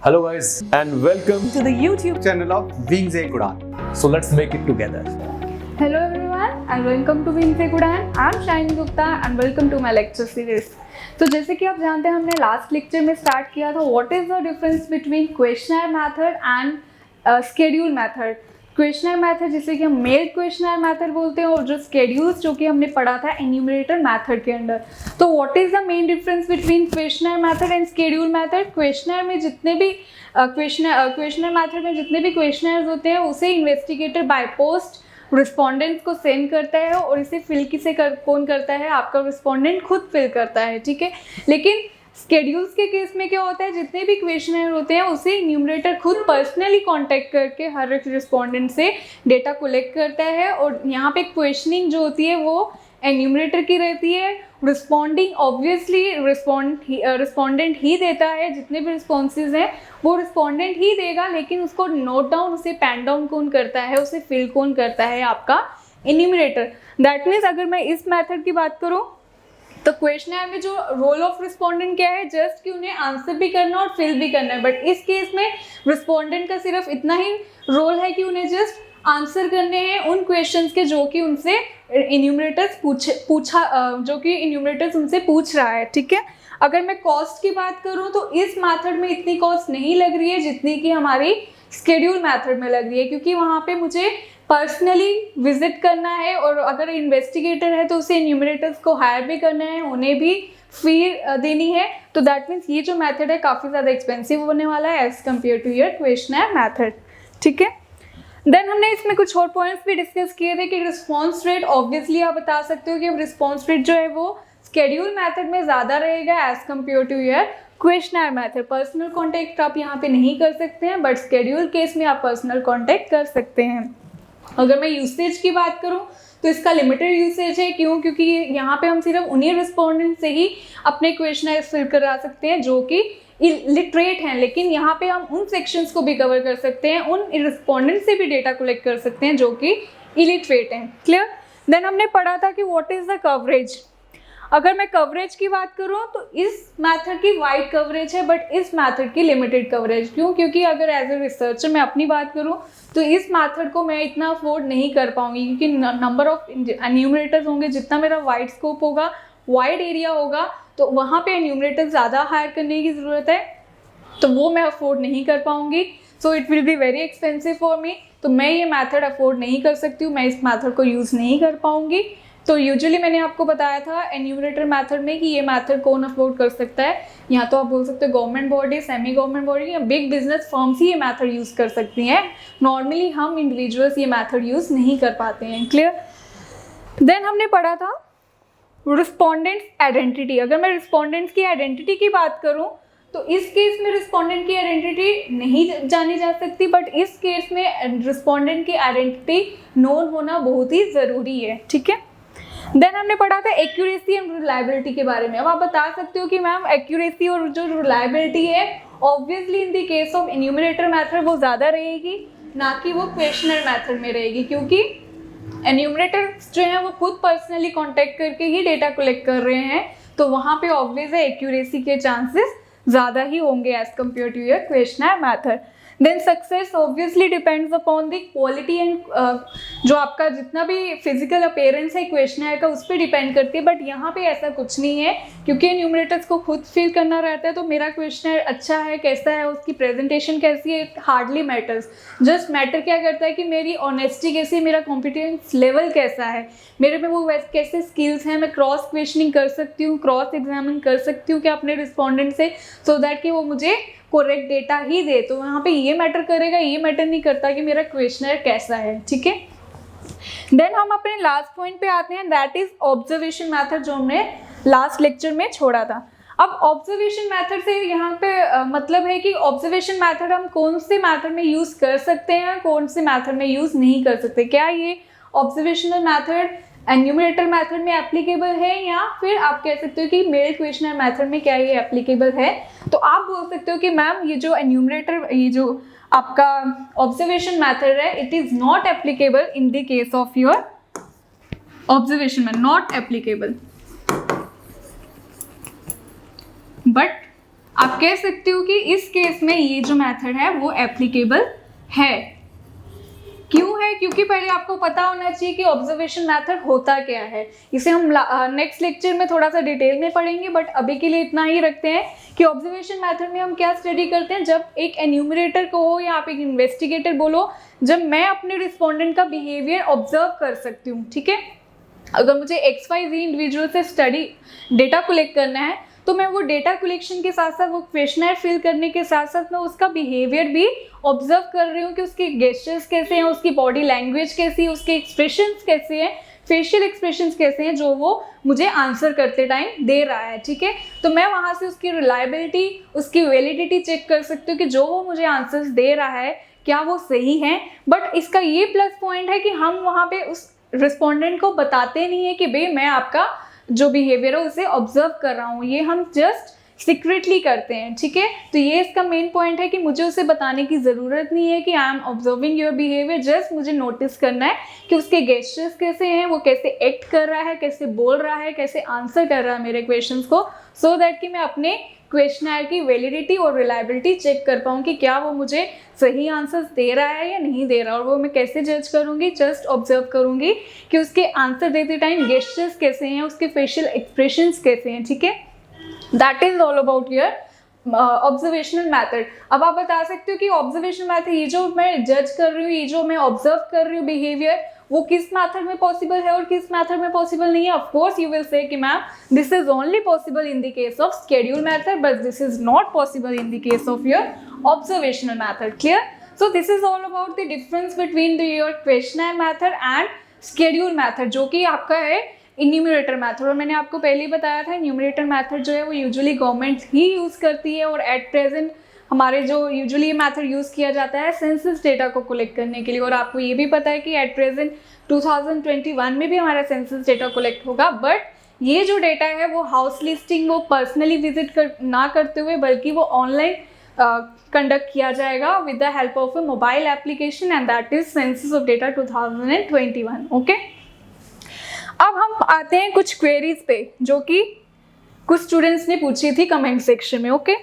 Hello guys and welcome to the YouTube channel of Wings Ek Udan. So let's make it together. Hello everyone and welcome to Wings Ek Udan. I'm Shine Gupta and welcome to my lecture series. तो जैसे कि आप जानते हैं हमने last lecture में start किया था what is the difference between questionnaire method and schedule method. Questionnaire method जिसे कि हम मेल क्वेश्चनर मेथड बोलते हैं और जो स्केड्यूल्स जो कि हमने पढ़ा था एन्यूमरेटर मेथड के अंदर. तो what is the main difference between questionnaire method and schedule method. Questionnaire में जितने भी क्वेश्चनर मेथड में जितने भी क्वेश्चनर्स होते हैं उसे इन्वेस्टिगेटर बाय पोस्ट रिस्पोंडेंट को सेंड करता है और इसे फिल कौन करता है, आपका रिस्पोंडेंट खुद फिल करता है, ठीक है. लेकिन स्केड्यूल्स के केस में क्या होता है, जितने भी क्वेश्चनर होते हैं उसे न्यूमरेटर खुद पर्सनली कांटेक्ट करके हर एक रिस्पोंडेंट से डेटा कलेक्ट करता है. और यहाँ पे क्वेश्चनिंग जो होती है वो एन्यूमरेटर की रहती है. रिस्पॉन्डिंग ऑब्वियसली रिस्पोंडेंट ही देता है, जितने भी रिस्पॉन्सेज हैं वो रिस्पोंडेंट ही देगा, लेकिन उसको नोट डाउन उसे पेन डाउन कौन करता है, उसे फिल कौन करता है, आपका एन्यूमरेटर. दैट मीन्स अगर मैं इस मेथड की बात करूँ तो क्वेश्चनर में जो रोल ऑफ रिस्पोंडेंट क्या है, जस्ट कि उन्हें आंसर भी करना और फिल भी करना है. बट इस केस में रिस्पोंडेंट का सिर्फ इतना ही रोल है कि उन्हें जस्ट आंसर करने हैं उन क्वेश्चंस के जो कि उनसे इन्यूमरेटर्स जो कि इन्यूमरेटर्स उनसे पूछ रहा है, ठीक है. अगर मैं कॉस्ट की बात करूं तो इस मेथड में इतनी कॉस्ट नहीं लग रही है जितनी कि हमारी स्केड्यूल मेथड में लग रही है, क्योंकि वहाँ पे मुझे पर्सनली विजिट करना है और अगर इन्वेस्टिगेटर है तो उसे इन्यूमरेटर्स को हायर भी करना है, उन्हें भी फी देनी है. तो दैट मीन्स ये जो मेथड है काफ़ी ज़्यादा एक्सपेंसिव होने वाला है as compare to your questionnaire method, ठीक है. देन हमने इसमें कुछ और पॉइंट्स भी डिस्कस किए थे कि रिस्पॉन्स रेट ऑब्वियसली आप बता सकते हो कि रिस्पॉन्स रेट जो है वो स्केड्यूल मेथड में ज़्यादा रहेगा as compare to your questionnaire method. Personal contact आप यहाँ पे नहीं कर सकते हैं, बट स्केड्यूल केस में आप पर्सनल कॉन्टैक्ट कर सकते हैं. अगर मैं यूसेज की बात करूँ तो इसका लिमिटेड यूसेज है. क्योंकि यहाँ पे हम सिर्फ उन्हीं रिस्पोंडेंट से ही अपने क्वेश्चनर फिल करा सकते हैं जो कि इलिटरेट हैं, लेकिन यहाँ पे हम उन सेक्शंस को भी कवर कर सकते हैं, उन रिस्पोंडेंट से भी डेटा कलेक्ट कर सकते हैं जो कि इलिटरेट हैं. क्लियर. देन हमने पढ़ा था कि व्हाट इज़ द कवरेज. अगर मैं कवरेज की बात करूँ तो इस मेथड की वाइड कवरेज है बट इस मेथड की लिमिटेड कवरेज. क्यों? क्योंकि अगर एज ए रिसर्चर मैं अपनी बात करूँ तो इस मेथड को मैं इतना अफोर्ड नहीं कर पाऊंगी, क्योंकि नंबर ऑफ एन्यूमरेटर्स होंगे, जितना मेरा वाइड स्कोप होगा, वाइड एरिया होगा, तो वहाँ पे एन्यूमरेटर ज़्यादा हायर करने की ज़रूरत है, तो वो मैं अफोर्ड नहीं कर पाऊंगी. So it will be very expensive for me. तो मैं ये मेथड अफोर्ड नहीं कर सकती हूँ, मैं इस मेथड को यूज़ नहीं कर पाऊंगी. तो यूजुअली मैंने आपको बताया था एन्यूमरेटर मेथड में कि ये मेथड कौन अफोर्ड कर सकता है. या तो आप बोल सकते हो government body, semi government body या बिग बिजनेस फर्म्स ही ये मेथड यूज़ कर सकती हैं. नॉर्मली हम इंडिविजुअल्स ये मेथड यूज़ नहीं कर पाते हैं. क्लियर. देन हमने पढ़ा था रिस्पोंडेंट्स आइडेंटिटी. अगर मैं रिस्पोंडेंट्स की आइडेंटिटी की बात करूं तो इस केस में रिस्पोंडेंट की आइडेंटिटी नहीं जानी जा सकती, बट इस केस में रिस्पोंडेंट की आइडेंटिटी नोन होना बहुत ही ज़रूरी है, ठीक है. देन हमने पढ़ा था एक्यूरेसी एंड रिलायबिलिटी के बारे में. अब आप बता सकते हो कि मैम एक्यूरेसी और जो रिलायबिलिटी है obviously in the case of enumerator method वो ज़्यादा रहेगी, ना कि वो क्वेश्चनर मेथड में रहेगी, क्योंकि एन्यूमरेटर्स जो हैं वो खुद पर्सनली कांटेक्ट करके ही डेटा कलेक्ट कर रहे हैं, तो वहाँ पे ऑब्वियस है एक्यूरेसी के चांसेस ज़्यादा ही होंगे as compare to your questionnaire method. Then success obviously depends upon the quality and जो आपका जितना भी फिजिकल अपीयरेंस है क्वेश्चनर का उस पर डिपेंड करती है. बट यहाँ पे ऐसा कुछ नहीं है, क्योंकि एन्यूमरेटर्स को खुद फिल करना रहता है, तो मेरा क्वेश्चनर अच्छा है कैसा है, उसकी प्रेजेंटेशन कैसी है, हार्डली मैटर्स. जस्ट मैटर क्या करता है कि मेरी ऑनेस्टी कैसी है, मेरा कॉम्पिटेंस लेवल कैसा है, मेरे में वो कैसे स्किल्स हैं, मैं क्रॉस क्वेश्चनिंग कर सकती हूँ, क्रॉस एग्जामिन कर सकती हूँ क्या अपने रिस्पोंडेंट से, सो दैट कि वो मुझे करेक्ट डेटा ही दे. तो यहाँ पे ये मैटर करेगा, ये मैटर नहीं करता कि मेरा क्वेश्चनर कैसा है, ठीक है. देन हम अपने लास्ट पॉइंट पे आते हैं, दैट इज ऑब्जर्वेशन मेथड, जो हमने लास्ट लेक्चर में छोड़ा था. अब ऑब्जर्वेशन मेथड से यहाँ पे मतलब है कि ऑब्जर्वेशन मेथड हम कौन से मेथड में यूज़ कर सकते हैं, कौन से मेथड में यूज़ नहीं कर सकते. क्या ये ऑब्जर्वेशनल मेथड एन्यूमरेटर मेथड में एप्लीकेबल है, या फिर आप कह सकते हो कि मेल क्वेश्चनर मेथड में क्या ये एप्लीकेबल है. तो आप बोल सकते हो कि मैम ये जो एन्यूमरेटर, ये जो आपका ऑब्जर्वेशन मेथड है, it is not applicable in the case of your observation में, नॉट एप्लीकेबल. बट आप कह सकते हो कि इस केस में ये जो मेथड है वो एप्लीकेबल है। क्यों है? क्योंकि पहले आपको पता होना चाहिए कि ऑब्जर्वेशन मेथड होता क्या है। इसे हम नेक्स्ट लेक्चर में थोड़ा सा डिटेल में पढ़ेंगे, बट अभी के लिए इतना ही रखते हैं कि ऑब्जर्वेशन मेथड में हम क्या स्टडी करते हैं। जब एक एन्यूमरेटर को हो या आप एक इन्वेस्टिगेटर बोलो, जब मैं अपने रिस्पोंडेंट का बिहेवियर ऑब्जर्व कर सकती हूँ, ठीक है। अगर मुझे XYZ इंडिविजुअल से स्टडी डेटा कलेक्ट करना है तो मैं वो डेटा कलेक्शन के साथ साथ वो क्वेश्चनर फिल करने के साथ साथ मैं उसका बिहेवियर भी ऑब्जर्व कर रही हूँ कि उसके गेस्चर्स कैसे हैं, उसकी बॉडी लैंग्वेज कैसी है, उसके एक्सप्रेशंस कैसे हैं, फेशियल एक्सप्रेशंस कैसे हैं जो वो मुझे आंसर करते टाइम दे रहा है, ठीक है। तो मैं वहाँ से उसकी रिलायबिलिटी, उसकी वैलिडिटी चेक कर सकती हूँ कि जो वो मुझे आंसर्स दे रहा है क्या वो सही हैं। बट इसका ये प्लस पॉइंट है कि हम वहाँ पे उस रिस्पोंडेंट को बताते नहीं है कि भाई मैं आपका जो बिहेवियर है उसे ऑब्जर्व कर रहा हूँ, ये हम जस्ट सीक्रेटली करते हैं, ठीक है। तो ये इसका मेन पॉइंट है कि मुझे उसे बताने की ज़रूरत नहीं है कि I am observing your behaviour, just मुझे नोटिस करना है कि उसके गेस्चर्स कैसे हैं, वो कैसे एक्ट कर रहा है, कैसे बोल रहा है, कैसे आंसर कर रहा है मेरे क्वेश्चंस को, सो दैट कि मैं अपने क्वेश्चनर की वैलिडिटी और रिलायबिलिटी चेक कर पाऊँ कि क्या वो मुझे सही आंसर्स दे रहा है या नहीं दे रहा। और वो मैं कैसे जज करूँगी? जस्ट ऑब्जर्व करूँगी कि उसके आंसर देते टाइम गेस्चर्स कैसे हैं, उसके फेशियल एक्सप्रेशंस कैसे हैं, ठीक है। That is all about your observational method. अब आप बता सकते हो कि ऑब्जर्वेशनल मैथड, ये जो मैं जज कर रही हूँ, ये जो मैं ऑब्जर्व कर रही हूँ बिहेवियर, वो किस मैथड में पॉसिबल है और किस मैथड में पॉसिबल नहीं है। Of course you will say कि ma'am this is only possible in the case of schedule method, but this is not possible in the case of your observational method. Clear? So this is all about the difference between the your questionnaire method and schedule method, जो कि आपका है enumerator method. और मैंने आपको पहले ही बताया था इन्यूमरेटर मैथड जो है वो यूजुअली गवर्नमेंट ही यूज़ करती है, और एट प्रेजेंट हमारे जो यूजुअली ये मैथड यूज़ किया जाता है सेंसस डेटा को कलेक्ट करने के लिए। और आपको ये भी पता है कि एट प्रेजेंट 2021 में भी हमारा सेंसस डेटा कलेक्ट होगा, बट ये जो डेटा है वो हाउस लिस्टिंग वो पर्सनली विजिट ना करते हुए बल्कि वो ऑनलाइन कंडक्ट किया जाएगा with the help of a mobile application, and that is census of data 2021। Okay, अब हम आते हैं कुछ क्वेरीज पे जो कि कुछ स्टूडेंट्स ने पूछी थी कमेंट सेक्शन में। ओके,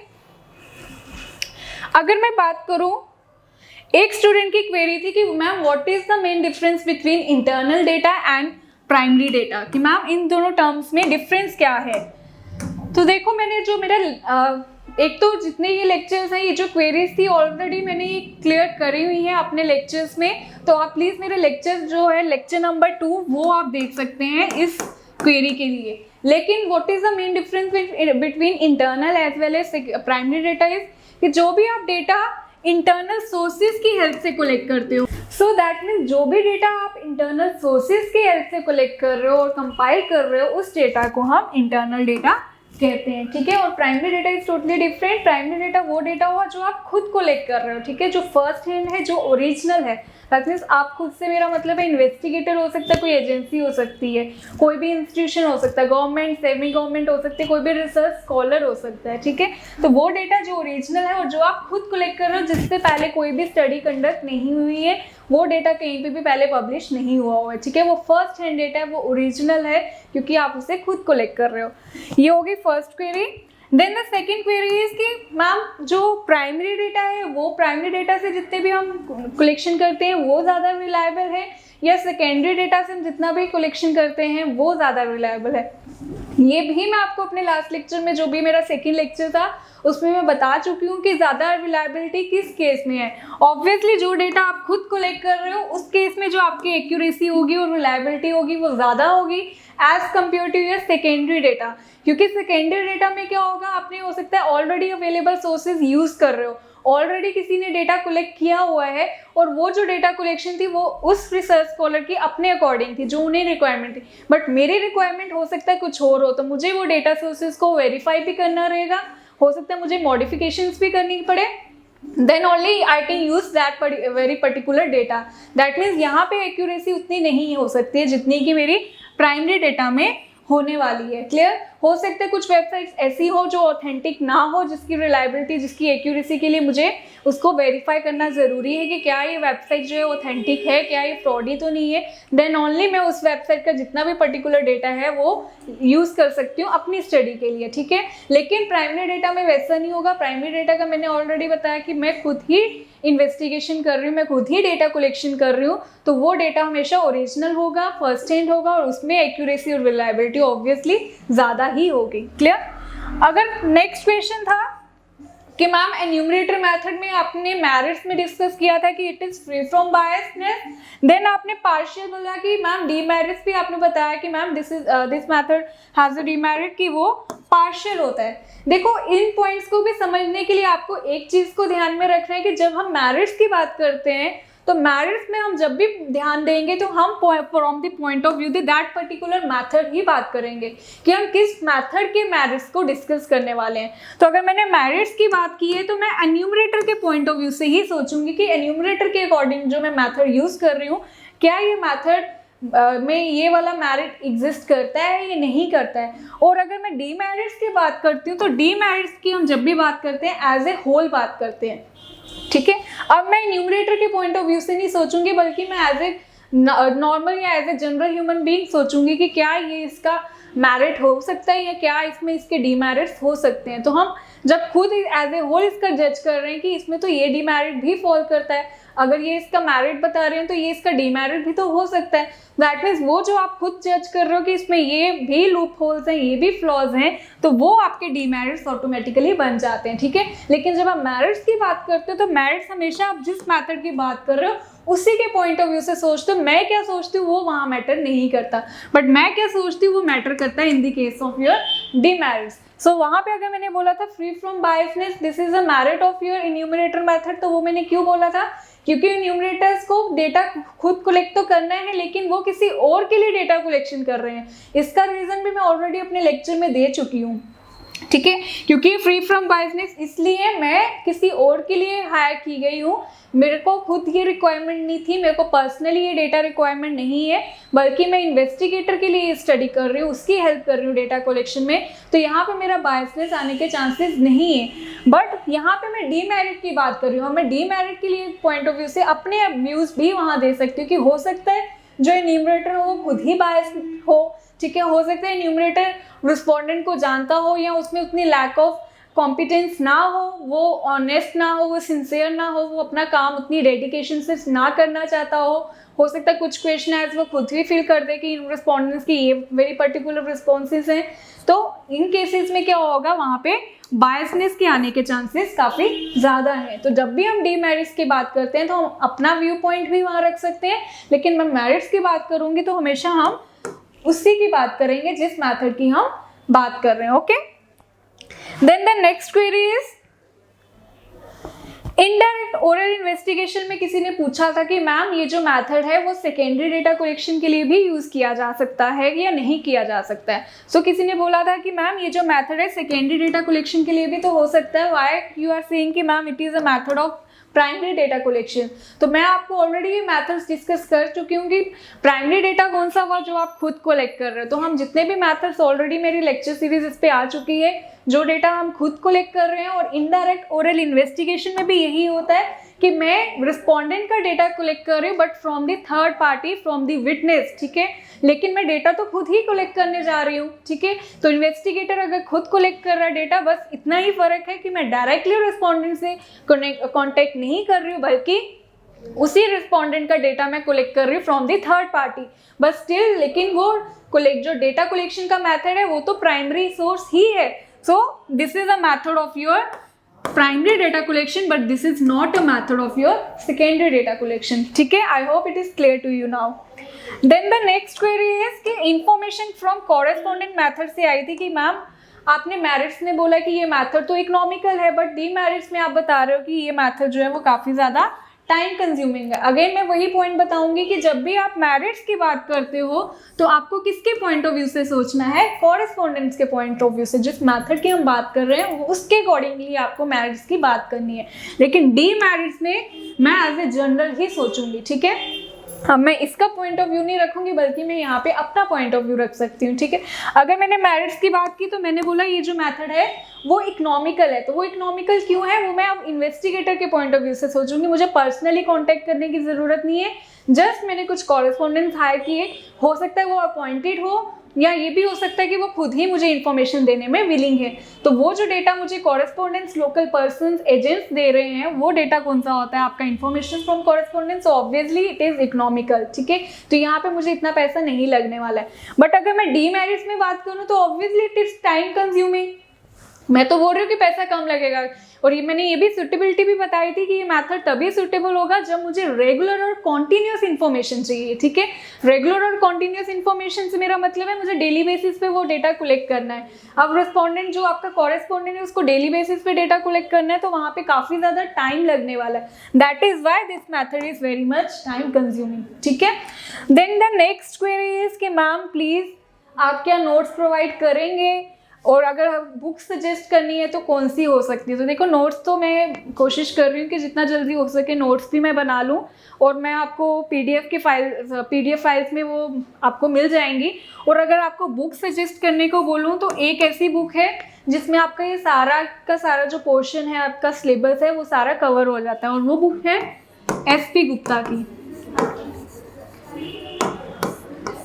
अगर मैं बात करूं, एक स्टूडेंट की क्वेरी थी कि ma'am what is the main difference between internal data and primary data, कि मैम इन दोनों टर्म्स में डिफरेंस क्या है। तो देखो, मैंने जो मेरा एक तो जितने ये लेक्चर्स हैं, ये जो क्वेरीज थी ऑलरेडी मैंने ये क्लियर करी हुई हैं अपने लेक्चर्स में, तो आप प्लीज़ मेरे लेक्चर जो है लेक्चर नंबर 2 वो आप देख सकते हैं इस क्वेरी के लिए। लेकिन what is the main difference between internal as well as primary data is कि जो भी आप डेटा इंटरनल सोर्सेज की हेल्प से कलेक्ट करते हो, सो दैट मीन्स जो भी डेटा आप इंटरनल सोर्सेज की हेल्प से कलेक्ट कर रहे हो और कंपाइल कर रहे हो, उस डेटा को हम इंटरनल डेटा कहते हैं, ठीक है। और primary data is totally different. Primary data वो डेटा हुआ जो आप खुद कलेक्ट कर रहे हो, ठीक है, जो फर्स्ट हैंड है, जो ओरिजिनल है। दैट मीन्स आप खुद से, मेरा मतलब है इन्वेस्टिगेटर हो सकता है, कोई एजेंसी हो सकती है, कोई भी इंस्टीट्यूशन हो सकता है, गवर्नमेंट, सेमी गवर्नमेंट हो सकती है, कोई भी रिसर्च स्कॉलर हो सकता है, ठीक है। तो वो डेटा जो ओरिजिनल है और जो आप खुद कलेक्ट कर रहे हो, जिससे पहले कोई भी स्टडी कंडक्ट नहीं हुई है, वो डेटा कहीं पे भी पहले पब्लिश नहीं हुआ हुआ है, ठीक है। वो फर्स्ट हैंड डेटा है, वो ओरिजिनल है क्योंकि आप उसे खुद कलेक्ट कर रहे हो। ये होगी first query. Then the second query is कि मैम जो प्राइमरी डेटा है वो प्राइमरी डेटा से जितने भी हम कलेक्शन करते हैं वो ज़्यादा रिलायबल है, या सेकेंडरी डेटा से हम जितना भी कलेक्शन करते हैं वो ज़्यादा रिलायबल है। ये भी मैं आपको अपने लास्ट लेक्चर में, जो भी मेरा सेकेंड लेक्चर था, उसमें मैं बता चुकी हूँ कि ज़्यादा रिलायबिलिटी किस केस में है। ऑब्वियसली जो डेटा आप खुद कलेक्ट कर रहे हो उस केस में जो आपकी एक्यूरेसी होगी और रिलायबिलिटी होगी वो ज़्यादा होगी as compare to your secondary data. क्योंकि सेकेंडरी डेटा में क्या होगा, आपने हो सकता है ऑलरेडी अवेलेबल सोर्सेज यूज़ कर रहे हो, ऑलरेडी किसी ने डेटा कलेक्ट किया हुआ है, और वो जो डेटा कलेक्शन थी वो उस रिसर्च स्कॉलर की अपने अकॉर्डिंग थी, जो उन्हें रिक्वायरमेंट थी। बट मेरी रिक्वायरमेंट हो सकता है कुछ और हो, तो मुझे वो डेटा सोर्सेज को वेरीफाई भी करना रहेगा, हो सकता है मुझे मॉडिफिकेशंस भी करनी पड़े, then only I can use that very particular data. That means यहाँ पे एक्यूरेसी उतनी नहीं हो सकती है जितनी कि मेरी प्राइमरी डेटा में होने वाली है। क्लियर? हो सकता है कुछ वेबसाइट्स ऐसी हो जो ऑथेंटिक ना हो, जिसकी रिलायबिलिटी, जिसकी एक्यूरेसी के लिए मुझे उसको वेरीफाई करना ज़रूरी है कि क्या ये वेबसाइट जो है ऑथेंटिक है, क्या ये फ्रॉडी तो नहीं है। देन ओनली मैं उस वेबसाइट का जितना भी पर्टिकुलर डेटा है वो यूज़ कर सकती हूँ अपनी स्टडी के लिए, ठीक है। लेकिन प्राइमरी डेटा में वैसा नहीं होगा। प्राइमरी डेटा का मैंने ऑलरेडी बताया कि मैं खुद ही इन्वेस्टिगेशन कर रही हूँ, मैं खुद ही डेटा कलेक्शन कर रही हूँ, तो वो डेटा हमेशा ओरिजिनल होगा, फर्स्ट हैंड होगा और उसमें एक्यूरेसी और रिलायबिलिटी ऑब्वियसली ज़्यादा ही होगी। क्लियर। अगर नेक्स्ट क्वेश्चन था कि मैम एन्यूमरेटर मेथड में आपने मेरिट्स में डिस्कस किया था कि it is free from biasness, then आपने पार्शियल बोला कि मैम डीमेरिट्स भी आपने बताया कि ma'am this method has a demerit कि वो पार्शियल होता है। देखो इन पॉइंट्स को भी समझने के लिए आपको एक चीज को ध्यान में रखना है कि जब हम मेरिट्स की बात करते हैं तो मेरिट्स में हम जब भी ध्यान देंगे तो हम from the point of view that particular method ही बात करेंगे कि हम किस मेथड के मेरिट्स को डिस्कस करने वाले हैं। तो अगर मैंने मेरिट्स की बात की है तो मैं एन्यूमरेटर के पॉइंट ऑफ व्यू से ही सोचूंगी कि एन्यूमरेटर के अकॉर्डिंग जो मैं मेथड यूज़ कर रही हूँ, क्या ये मेथड में ये वाला मेरिट एग्जिस्ट करता है या नहीं करता है। और अगर मैं डीमेरिट्स की बात करती हूँ तो डीमेरिट्स की हम जब भी बात करते हैं एज ए होल बात करते हैं, ठीक है। अब मैं न्यूमरेटर के पॉइंट ऑफ व्यू से नहीं सोचूंगी बल्कि मैं एज ए नॉर्मल या as a general human being सोचूंगी कि क्या ये इसका मेरिट हो सकता है या क्या इसमें इसके डीमेरिट्स हो सकते हैं। तो हम जब खुद एज ए होल इसका जज कर रहे हैं कि इसमें तो ये डीमेरिट भी फॉल करता है, अगर ये इसका मेरिट बता रहे हैं तो ये इसका डीमेरिट भी तो हो सकता है। दैट मीन्स वो जो आप खुद जज कर रहे हो कि इसमें ये भी लूप होल्स हैं, ये भी फ्लॉज हैं, तो वो आपके डीमेरिट्स ऑटोमेटिकली बन जाते हैं, ठीक है। लेकिन जब आप मेरिट्स की बात करते हो तो मेरिट्स हमेशा आप जिस मेथड की बात कर रहे हो उसी के पॉइंट ऑफ व्यू से सोचते हो। मैं क्या सोचती हूँ वो वहाँ मैटर नहीं करता, बट मैं क्या सोचती हूँ वो मैटर करता है in the case of your demerits. So वहाँ पे अगर मैंने बोला था free from biasness this is a merit of your enumerator method, तो वो मैंने क्यों बोला था, क्योंकि न्यूमरेटर्स को डेटा खुद कलेक्ट तो करना है लेकिन वो किसी और के लिए डेटा कलेक्शन कर रहे हैं। इसका रीज़न भी मैं ऑलरेडी अपने लेक्चर में दे चुकी हूँ, ठीक है। क्योंकि फ्री फ्रॉम बायसनेस इसलिए मैं किसी और के लिए हायर की गई हूँ, मेरे को खुद ये रिक्वायरमेंट नहीं थी, मेरे को पर्सनली ये डेटा रिक्वायरमेंट नहीं है, बल्कि मैं इन्वेस्टिगेटर के लिए स्टडी कर रही हूँ, उसकी हेल्प कर रही हूँ डेटा कलेक्शन में, तो यहाँ पे मेरा बायसनेस आने के चांसेस नहीं है। बट यहाँ पे मैं डीमेरिट की बात कर रही हूँ और मैं डीमेरिट के लिए पॉइंट ऑफ व्यू से अपने व्यूज़ भी वहाँ दे सकती हूँ कि हो सकता है जो न्यूमरेटर हो वो खुद ही बायस हो, ठीक है। हो सकता है न्यूमरेटर रिस्पोंडेंट को जानता हो या उसमें उतनी लैक ऑफ कॉम्पिटेंस ना हो, वो ऑनेस्ट ना हो, वो सिंसियर ना हो, वो अपना काम उतनी डेडिकेशन से ना करना चाहता हो सकता है कुछ क्वेश्चन एज वो खुद ही फील कर दे कि इन रिस्पॉन्डेंट्स की ये वेरी पर्टिकुलर रिस्पॉन्सेज हैं, तो इन केसेस में क्या होगा वहाँ पे बायसनेस के आने के चांसेस काफ़ी ज़्यादा हैं। तो जब भी हम डीमेरिट्स की बात करते हैं तो हम अपना व्यू पॉइंट भी वहाँ रख सकते हैं, लेकिन मैं मेरिट्स की बात करूँगी तो हमेशा हम उसी की बात करेंगे जिस मेथड की हम बात कर रहे हैं, okay. Then the next query is indirect oral investigation में किसी ने पूछा था कि मैम ये जो मेथड है वो सेकेंडरी डेटा कलेक्शन के लिए भी यूज़ किया जा सकता है या नहीं किया जा सकता है। सो किसी ने बोला था कि मैम ये जो मेथड है सेकेंडरी डेटा कलेक्शन के लिए भी तो हो सकता है, व्हाई यू आर सेइंग कि ma'am it is a method of primary data collection. तो मैं आपको ऑलरेडी ये मेथड्स डिस्कस कर चुकी हूँ कि प्राइमरी डेटा कौन सा हुआ जो आप खुद कलेक्ट कर रहे हो। तो हम जितने भी मेथड्स ऑलरेडी मेरी लेक्चर सीरीज इस पे आ चुकी है, जो डेटा हम खुद कलेक्ट कर रहे हैं, और इनडायरेक्ट ओरल इन्वेस्टिगेशन में भी यही होता है कि मैं रिस्पोंडेंट का डेटा कलेक्ट कर रही हूँ but from the third party, from the witness, ठीक है। लेकिन मैं डेटा तो खुद ही कलेक्ट करने जा रही हूँ, ठीक है। तो इन्वेस्टिगेटर अगर खुद कलेक्ट कर रहा है डेटा, बस इतना ही फर्क है कि मैं डायरेक्टली रिस्पोंडेंट से कॉन्टेक्ट नहीं कर रही हूँ, बल्कि उसी रिस्पोंडेंट का डेटा मैं कलेक्ट कर रही हूँ from the third party, but still लेकिन वो जो डेटा कलेक्शन का मेथड है वो तो प्राइमरी सोर्स ही है। सो this is a method of your primary data collection, but this is not a method of your secondary data collection, ठीक है। I hope it is clear to you now. Then the next query is कि information from correspondent method से आई थी कि ma'am आपने merits में बोला कि ये मेथड तो इकोनॉमिकल है, बट डीमेरिट्स में आप बता रहे हो कि ये मेथड जो है वो काफ़ी ज़्यादा टाइम कंज्यूमिंग है। अगेन मैं वही पॉइंट बताऊंगी कि जब भी आप मेरिट्स की बात करते हो तो आपको किसके पॉइंट ऑफ व्यू से सोचना है, कॉरेस्पॉन्डेंट्स के पॉइंट ऑफ व्यू से, जिस मेथड की हम बात कर रहे हैं उसके अकॉर्डिंगली आपको मेरिट्स की बात करनी है। लेकिन डीमेरिट्स में मैं एज ए जनरल ही सोचूंगी, ठीक है। अब मैं इसका पॉइंट ऑफ व्यू नहीं रखूंगी, बल्कि मैं यहाँ पे अपना पॉइंट ऑफ व्यू रख सकती हूँ, ठीक है। अगर मैंने मेरिट्स की बात की तो मैंने बोला ये जो मेथड है वो इकोनॉमिकल है, तो वो इकोनॉमिकल क्यों है वो मैं अब इन्वेस्टिगेटर के पॉइंट ऑफ व्यू से सोचूंगी। मुझे पर्सनली कॉन्टेक्ट करने की ज़रूरत नहीं है, जस्ट मैंने कुछ कॉरेस्पॉन्डेंट्स हायर किए, हो सकता है वो अपॉइंटेड हो या ये भी हो सकता है कि वो खुद ही मुझे इन्फॉर्मेशन देने में विलिंग है। तो वो जो डेटा मुझे कॉरेस्पॉन्डेंट्स, लोकल पर्सन्स, एजेंट्स दे रहे हैं, वो डेटा कौन सा होता है आपका information from correspondents, obviously it is economical, ठीक है। तो यहाँ पे मुझे इतना पैसा नहीं लगने वाला है। बट अगर मैं डीमेरिट्स में बात करूँ तो obviously it is time consuming. मैं तो बोल रही हूँ कि पैसा कम लगेगा, और ये मैंने ये भी सूटेबिलिटी भी बताई थी कि ये मेथड तभी सूटेबल होगा जब मुझे रेगुलर और कॉन्टिन्यूस इन्फॉर्मेशन चाहिए, ठीक है। रेगुलर और कॉन्टिन्यूस इन्फॉर्मेशन से मेरा मतलब है मुझे डेली बेसिस पे वो डेटा कलेक्ट करना है। अब रिस्पॉन्डेंट जो आपका कॉरेस्पॉन्डेंट है उसको डेली बेसिस पे डेटा कलेक्ट करना है, तो वहाँ पे काफ़ी ज़्यादा टाइम लगने वाला है। That is why this method is very much time consuming, ठीक है। Then the next query is कि मैम प्लीज़ आप क्या नोट्स प्रोवाइड करेंगे, और अगर बुक सजेस्ट करनी है तो कौन सी हो सकती है। तो देखो नोट्स तो मैं कोशिश कर रही हूँ कि जितना जल्दी हो सके नोट्स भी मैं बना लूँ, और मैं आपको पीडीएफ फाइल्स में वो आपको मिल जाएंगी। और अगर आपको बुक सजेस्ट करने को बोलूँ तो एक ऐसी बुक है जिसमें आपका ये सारा का सारा जो पोर्शन है, आपका सिलेबस है, वो सारा कवर हो जाता है, और वो बुक है एसपी गुप्ता की।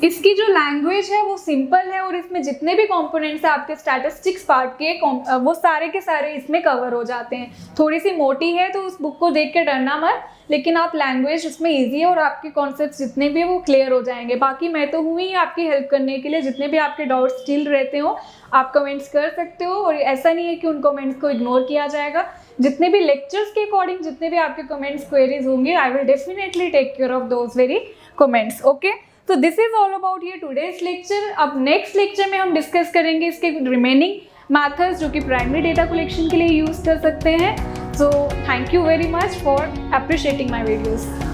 इसकी जो लैंग्वेज है वो सिंपल है, और इसमें जितने भी कंपोनेंट्स हैं आपके स्टैटिस्टिक्स पार्ट के, वो सारे के सारे इसमें कवर हो जाते हैं। थोड़ी सी मोटी है तो उस बुक को देख के डरना मत, लेकिन आप लैंग्वेज उसमें इजी है और आपके कॉन्सेप्ट्स जितने भी वो क्लियर हो जाएंगे। बाकी मैं तो हूँ ही आपकी हेल्प करने के लिए, जितने भी आपके डाउट्स स्टिल रहते हो आप कमेंट्स कर सकते हो, और ऐसा नहीं है कि उन कमेंट्स को इग्नोर किया जाएगा। जितने भी लेक्चर्स के अकॉर्डिंग जितने भी आपके कमेंट्स क्वेरीज होंगे, I will definitely take care of those very comments, okay. तो दिस इज ऑल अबाउट ये टुडेज लेक्चर। अब नेक्स्ट लेक्चर में हम डिस्कस करेंगे इसके रिमेनिंग मैथड्स जो कि प्राइमरी डेटा कलेक्शन के लिए यूज़ कर सकते हैं। So thank you very much for appreciating my videos.